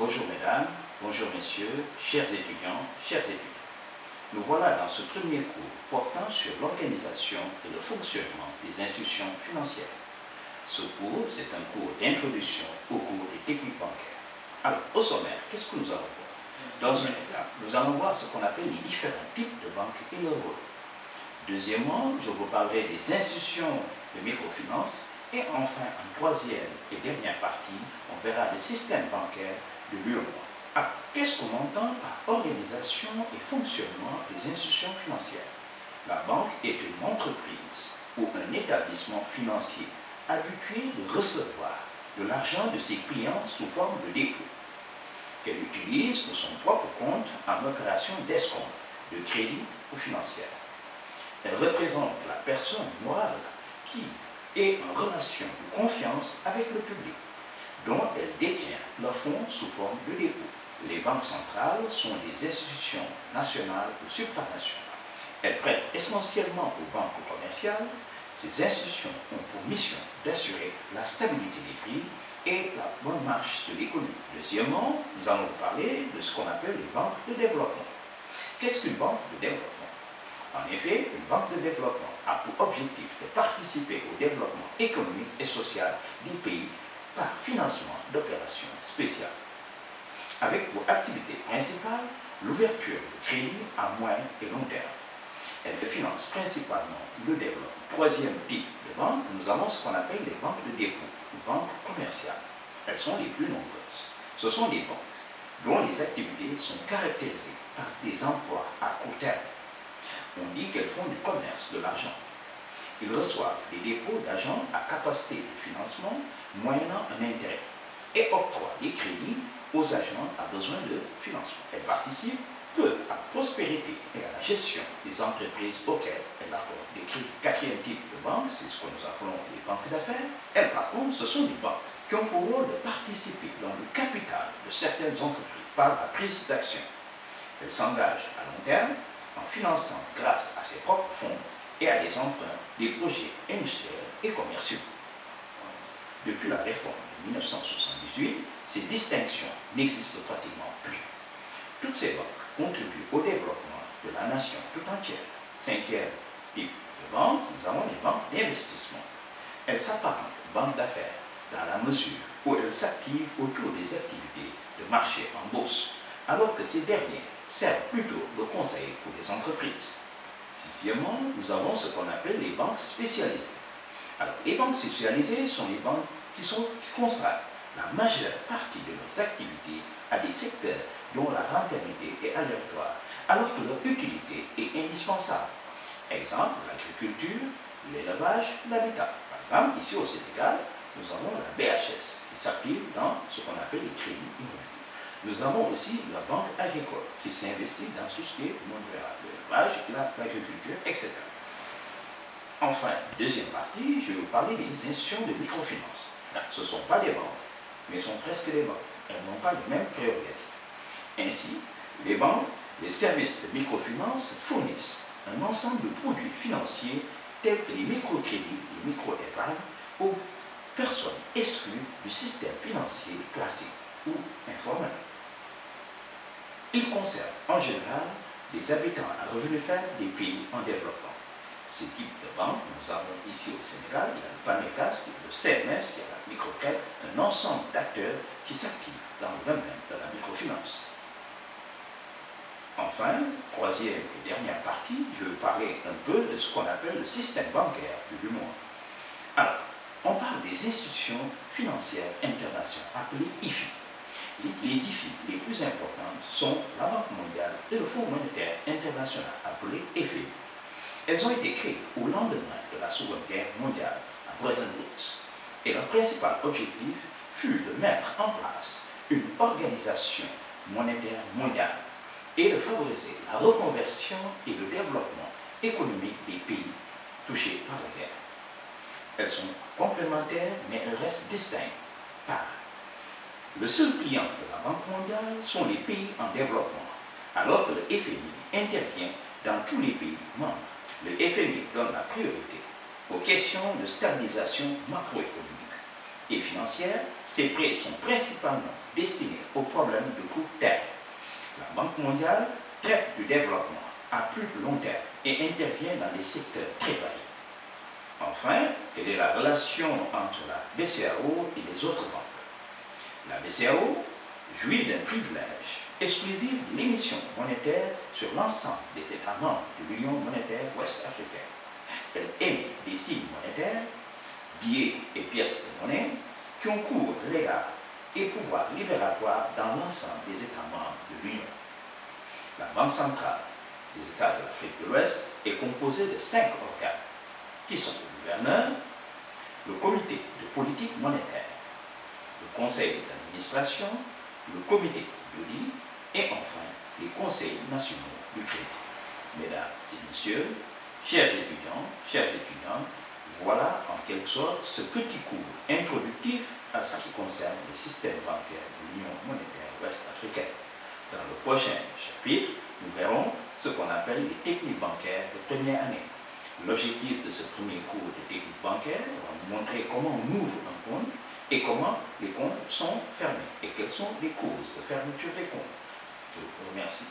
Bonjour mesdames, bonjour messieurs, chers étudiants, chers étudiants. Nous voilà dans ce premier cours portant sur l'organisation et le fonctionnement des institutions financières. Ce cours, c'est un cours d'introduction au cours des techniques bancaires. Alors, au sommaire, qu'est-ce que nous allons voir? Dans une étape, nous allons voir ce qu'on appelle les différents types de banques et leur rôle. Deuxièmement, je vous parlerai des institutions de microfinance. Et enfin, en troisième et dernière partie, on verra le système bancaire de l'UEMOA. Alors, qu'est-ce qu'on entend par organisation et fonctionnement des institutions financières? La banque est une entreprise ou un établissement financier habitué de recevoir de l'argent de ses clients sous forme de dépôt, qu'elle utilise pour son propre compte en opération d'escompte, de crédit ou financière. Elle représente la personne morale qui est en relation de confiance avec le public, dont elle détient leurs fonds sous forme de dépôt. Les banques centrales sont des institutions nationales ou supranationales. Elles prêtent essentiellement aux banques commerciales. Ces institutions ont pour mission d'assurer la stabilité des prix et la bonne marche de l'économie. Deuxièmement, nous allons parler de ce qu'on appelle les banques de développement. Qu'est-ce qu'une banque de développement? En effet, une banque de développement a pour objectif de participer au développement économique et social des pays par financement d'opérations spéciales, avec pour activité principale l'ouverture de crédit à moyen et long terme. Elle finance principalement le développement. Troisième type de banque, nous avons ce qu'on appelle les banques de dépôt ou banques commerciales. Elles sont les plus nombreuses. Ce sont des banques dont les activités sont caractérisées par des emplois à court terme. On dit qu'elles font du commerce de l'argent. Ils reçoivent des dépôts d'argent à capacité de financement moyennant un intérêt et octroient des crédits aux agents à besoin de financement. Elles participent peu à la prospérité et à la gestion des entreprises auxquelles elles accordent des crédits. Quatrième type de banque, c'est ce que nous appelons les banques d'affaires. Elles, par contre, ce sont des banques qui ont pour rôle de participer dans le capital de certaines entreprises par la prise d'actions. Elles s'engagent à long terme en finançant grâce à ses propres fonds et à des emprunts des projets industriels et commerciaux. Depuis la réforme de 1978, ces distinctions n'existent pratiquement plus. Toutes ces banques contribuent au développement de la nation tout entière. Cinquième type de banque, nous avons les banques d'investissement. Elles s'apparentent aux banques d'affaires dans la mesure où elles s'activent autour des activités de marché en bourse, alors que ces dernières servent plutôt de conseil pour les entreprises. Sixièmement, nous avons ce qu'on appelle les banques spécialisées. Alors, les banques spécialisées sont les banques qui consacrent la majeure partie de leurs activités à des secteurs dont la rentabilité est aléatoire, alors que leur utilité est indispensable. Exemple, l'agriculture, l'élevage, l'habitat. Par exemple, ici au Sénégal, nous avons la BHS qui s'applique dans ce qu'on appelle les crédits immobiliers. Nous avons aussi la banque agricole qui s'investit dans tout ce qui est monde rural, l'élevage, l'agriculture, etc. Enfin, deuxième partie, je vais vous parler des institutions de microfinance. Ce ne sont pas des banques, mais sont presque des banques. Elles n'ont pas les mêmes prérogatives. Ainsi, les banques, les services de microfinance fournissent un ensemble de produits financiers tels que les microcrédits, les micro-épargnes aux personnes exclues du système financier classique ou informel. Ils concernent en général les habitants à revenus faibles des pays en développement. Ces types de banques, nous avons ici au Sénégal, il y a le PAMECAS, il y a le CMS, il y a la Microcred, un ensemble d'acteurs qui s'activent dans le domaine de la microfinance. Enfin, troisième et dernière partie, je vais parler un peu de ce qu'on appelle le système bancaire de l'UEMOA. Alors, on parle des institutions financières internationales, appelées IFI. Les IFI les plus importantes sont la Banque mondiale et le Fonds monétaire international, appelé FMI. Elles ont été créées au lendemain de la Seconde Guerre mondiale à Bretton Woods. Et leur principal objectif fut de mettre en place une organisation monétaire mondiale et de favoriser la reconversion et le développement économique des pays touchés par la guerre. Elles sont complémentaires, mais elles restent distinctes par le seul client de la Banque mondiale sont les pays en développement, alors que le FMI intervient dans tous les pays membres. Le FMI donne la priorité aux questions de stabilisation macroéconomique, et financière, ces prêts sont principalement destinés aux problèmes de court terme. La Banque mondiale traite du développement à plus long terme et intervient dans des secteurs très variés. Enfin, quelle est la relation entre la BCEAO et les autres banques? La BCEAO jouit d'un privilège exclusif de l'émission monétaire sur l'ensemble des États membres de l'Union monétaire ouest-africaine. Elle émet des signes monétaires, billets et pièces de monnaie qui ont cours légal et pouvoir libératoire dans l'ensemble des États membres de l'Union. La Banque centrale des États de l'Afrique de l'Ouest est composée de 5 organes qui sont le gouverneur, le comité de politique monétaire, le conseil d'administration, le comité d'audit et enfin les conseils nationaux du crédit. Mesdames et messieurs, chers étudiants, chères étudiantes, voilà en quelque sorte ce petit cours introductif à ce qui concerne le système bancaire de l'Union monétaire ouest-africaine. Dans le prochain chapitre, nous verrons ce qu'on appelle les techniques bancaires de première année. L'objectif de ce premier cours de technique bancaire va vous montrer comment on ouvre un compte et comment les comptes sont fermés et quelles sont les causes de fermeture des comptes. Je vous remercie.